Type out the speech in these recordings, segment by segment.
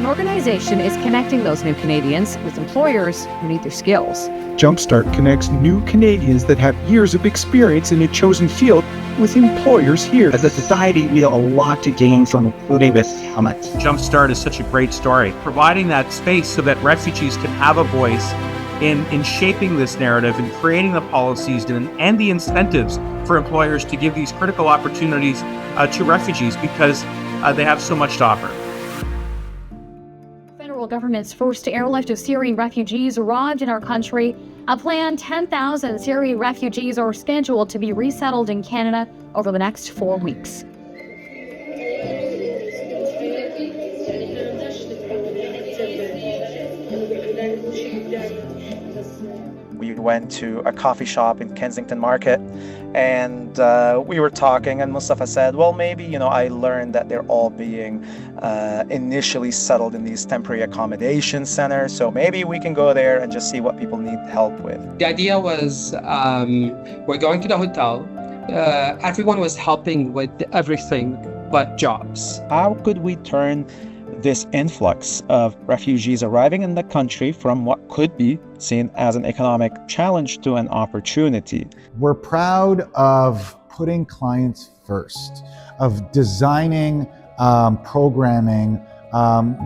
An organization is connecting those new Canadians with employers who need their skills. Jumpstart connects new Canadians that have years of experience in a chosen field with employers here. As a society, we have a lot to gain from including this talent. Jumpstart is such a great story, providing that space so that refugees can have a voice in shaping this narrative and creating the policies and the incentives for employers to give these critical opportunities to refugees because they have so much to offer. Federal government's first airlift of Syrian refugees arrived in our country. A planned 10,000 Syrian refugees are scheduled to be resettled in Canada over the next 4 weeks. We went to a coffee shop in Kensington Market and we were talking, and Mustafa said, well, maybe, I learned that they're all being initially settled in these temporary accommodation centers. So maybe we can go there and just see what people need help with. The idea was we're going to the hotel. Everyone was helping with everything but jobs. How could we turn this influx of refugees arriving in the country from what could be seen as an economic challenge to an opportunity? We're proud of putting clients first, of designing programming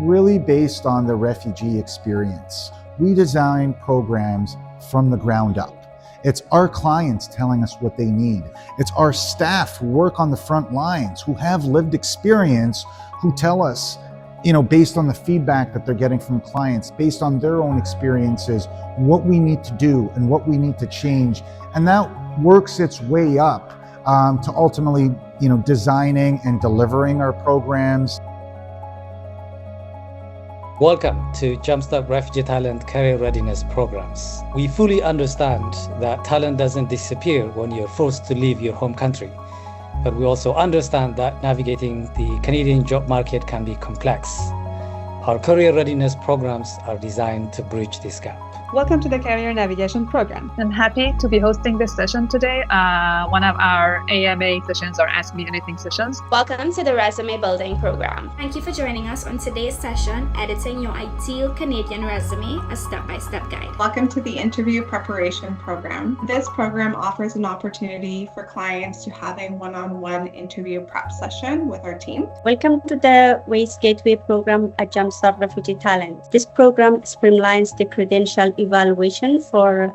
really based on the refugee experience. We design programs from the ground up. It's our clients telling us what they need. It's our staff who work on the front lines, who have lived experience, who tell us, based on the feedback that they're getting from clients, based on their own experiences, what we need to do and what we need to change. And that works its way up to ultimately, designing and delivering our programs. Welcome to Jumpstart Refugee Talent Career Readiness Programs. We fully understand that talent doesn't disappear when you're forced to leave your home country. But we also understand that navigating the Canadian job market can be complex. Our career readiness programs are designed to bridge this gap. Welcome to the Career Navigation Program. I'm happy to be hosting this session today, one of our AMA sessions or Ask Me Anything sessions. Welcome to the Resume Building Program. Thank you for joining us on today's session, Editing Your Ideal Canadian Resume, a step-by-step guide. Welcome to the Interview Preparation Program. This program offers an opportunity for clients to have a one-on-one interview prep session with our team. Welcome to the Waste Gateway Program at Jumpstart Refugee Talent. This program streamlines the credential evaluation for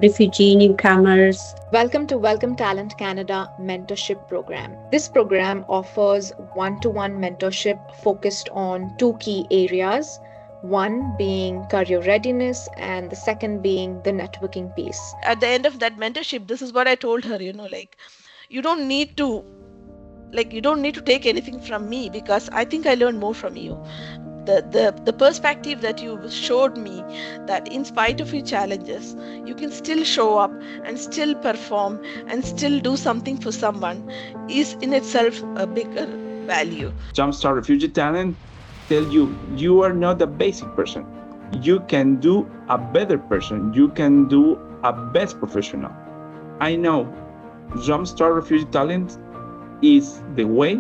refugee newcomers. Welcome to Welcome Talent Canada Mentorship Program. This program offers one-to-one mentorship focused on two key areas, one being career readiness and the second being the networking piece. At the end of that mentorship, this is what I told her, you don't need to take anything from me because I think I learned more from you. The perspective that you showed me that in spite of your challenges, you can still show up and still perform and still do something for someone is in itself a bigger value. Jumpstart Refugee Talent tell you are not a basic person. You can do a better person. You can do a best professional. I know Jumpstart Refugee Talent is the way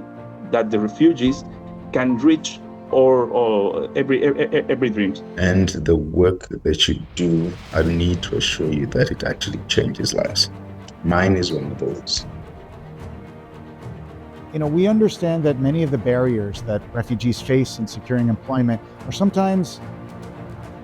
that the refugees can reach or every dream. And the work that you do, I need to assure you that it actually changes lives. Mine is one of those. We understand that many of the barriers that refugees face in securing employment are sometimes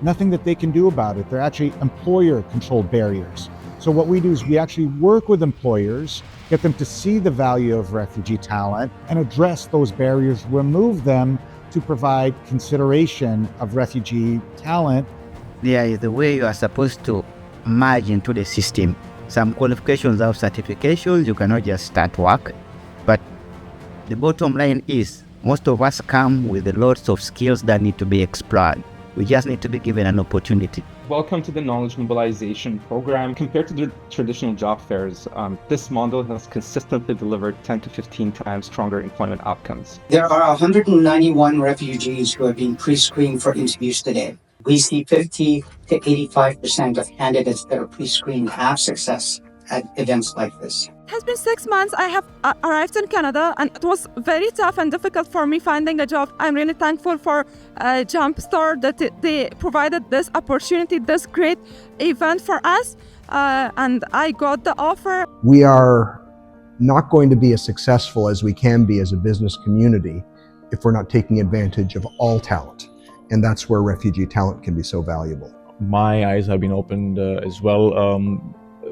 nothing that they can do about it. They're actually employer-controlled barriers. So what we do is we actually work with employers, get them to see the value of refugee talent and address those barriers, remove them to provide consideration of refugee talent. There is the way you are supposed to merge into the system. Some qualifications have certifications, you cannot just start work. But the bottom line is, most of us come with lots of skills that need to be explored. We just need to be given an opportunity. Welcome to the Knowledge Mobilization Program. Compared to the traditional job fairs, this model has consistently delivered 10 to 15 times stronger employment outcomes. There are 191 refugees who have been pre-screened for interviews today. We see 50 to 85% of candidates that are pre-screened have success at events like this. It has been 6 months. I have arrived in Canada, and it was very tough and difficult for me finding a job. I'm really thankful for Jumpstart that they provided this opportunity, this great event for us, and I got the offer. We are not going to be as successful as we can be as a business community if we're not taking advantage of all talent. And that's where refugee talent can be so valuable. My eyes have been opened as well.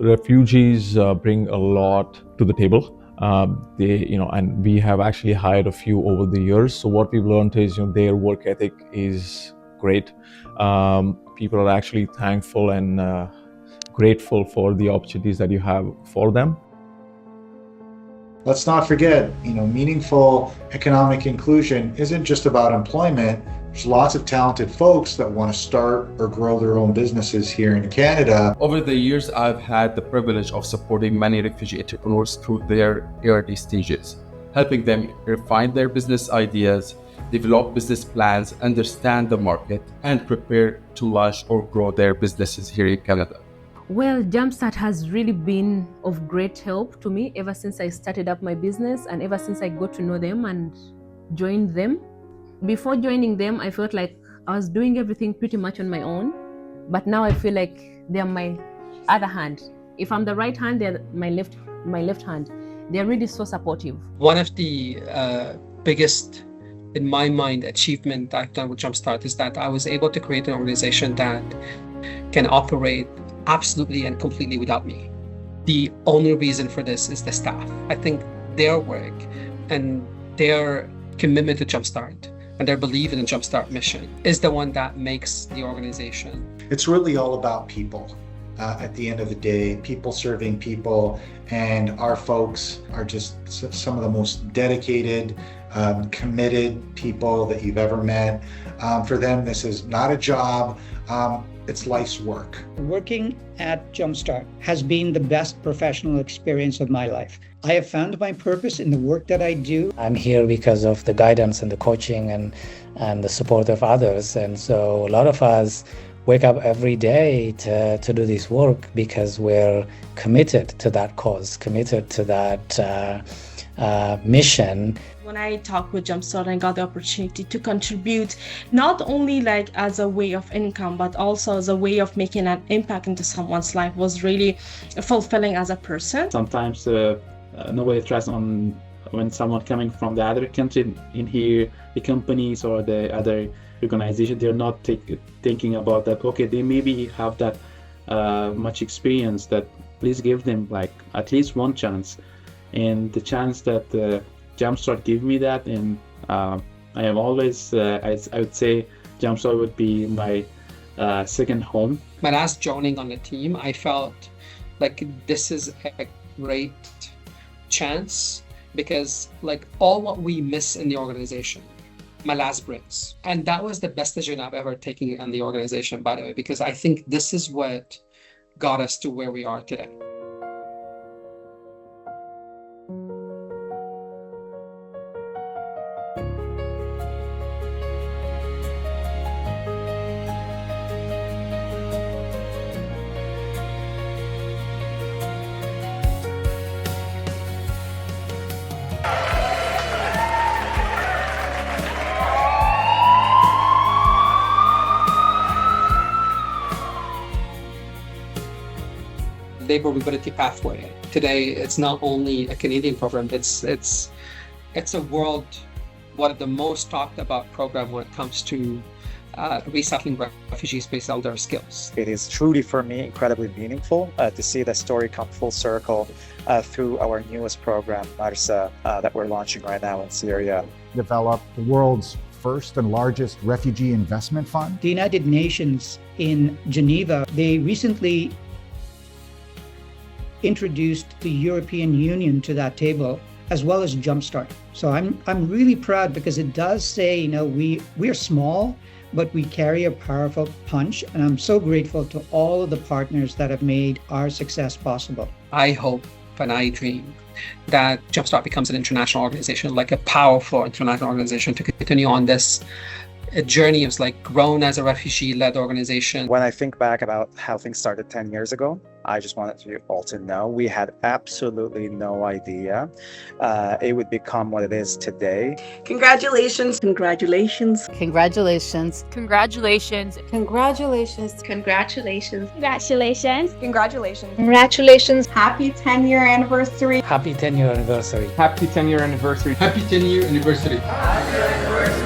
Refugees bring a lot to the table. And we have actually hired a few over the years. So what we've learned is, their work ethic is great. People are actually thankful and grateful for the opportunities that you have for them. Let's not forget, meaningful economic inclusion isn't just about employment. There's lots of talented folks that want to start or grow their own businesses here in Canada. Over the years, I've had the privilege of supporting many refugee entrepreneurs through their early stages, helping them refine their business ideas, develop business plans, understand the market, and prepare to launch or grow their businesses here in Canada. Well, Jumpstart has really been of great help to me ever since I started up my business and ever since I got to know them and joined them. Before joining them, I felt like I was doing everything pretty much on my own, but now I feel like they're my other hand. If I'm the right hand, they're my left hand. They're really so supportive. One of the biggest, in my mind, achievement I've done with Jumpstart is that I was able to create an organization that can operate absolutely and completely without me. The only reason for this is the staff. I think their work and their commitment to Jumpstart and their belief in the Jumpstart mission is the one that makes the organization. It's really all about people. At the end of the day, people serving people, and our folks are just some of the most dedicated, committed people that you've ever met. For them, this is not a job. It's life's work. Working at Jumpstart has been the best professional experience of my life. I have found my purpose in the work that I do. I'm here because of the guidance and the coaching and the support of others. And so a lot of us wake up every day to do this work because we're committed to that cause, committed to that mission. When I talked with Jumpstart and got the opportunity to contribute, not only like as a way of income, but also as a way of making an impact into someone's life, was really fulfilling as a person. Sometimes nobody trusts on when someone coming from the other country in here, the companies or the other organization, they're not thinking about that. Okay, they maybe have that much experience, that please give them like at least one chance. And the chance that Jumpstart gave me that, and I have always, I would say Jumpstart would be my second home. My last joining on the team, I felt like this is a great chance because like all what we miss in the organization, my last brings. And that was the best decision I've ever taken in the organization, by the way, because I think this is what got us to where we are today. Labor mobility pathway. Today, it's not only a Canadian program, it's a world, one of the most talked about program when it comes to resettling refugees based on their skills. It is truly for me incredibly meaningful to see the story come full circle through our newest program, Marsa, that we're launching right now in Syria. Develop the world's first and largest refugee investment fund. The United Nations in Geneva, they recently introduced the European Union to that table, as well as Jumpstart. So I'm really proud because it does say, we're small, but we carry a powerful punch. And I'm so grateful to all of the partners that have made our success possible. I hope and I dream that Jumpstart becomes an international organization, like a powerful international organization to continue on this journey was like grown as a refugee-led organization. When I think back about how things started 10 years ago, I just wanted you all to know we had absolutely no idea it would become what it is today. Congratulations. Congratulations. Congratulations. Congratulations. Congratulations. Congratulations. Congratulations. Congratulations. Congratulations. Happy 10-year anniversary. Happy 10-year anniversary. Happy 10-year anniversary. Happy 10-year anniversary. Happy anniversary.